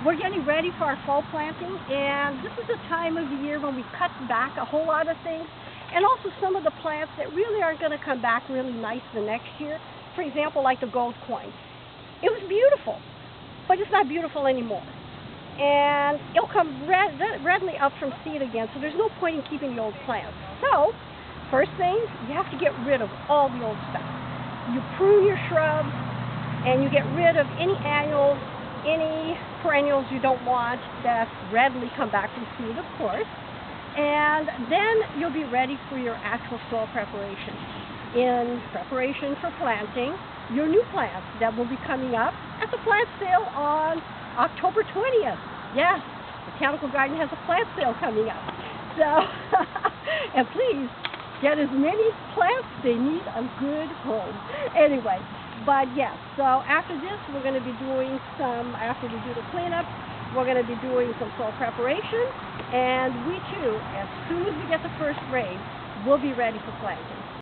we're getting ready for our fall planting, and this is the time of the year when we cut back a whole lot of things, and also some of the plants that really aren't going to come back really nice the next year. For example, like the gold coin. It was beautiful, but it's not beautiful anymore. And it'll come readily up from seed again, so there's no point in keeping the old plants. So, first thing, you have to get rid of all the old stuff. You prune your shrubs, and you get rid of any annuals, any perennials you don't want that readily come back from seed, of course. And then you'll be ready for your actual soil preparation. In preparation for planting your new plants that will be coming up at the plant sale on October 20th. Yes, Botanical Garden has a plant sale coming up. So, and please, get as many plants, they need a good home. Anyway, but yes, so after this, we're going to be doing after we do the cleanup, we're going to be doing some soil preparation, and we too, as soon as we get the first rain, we'll be ready for planting.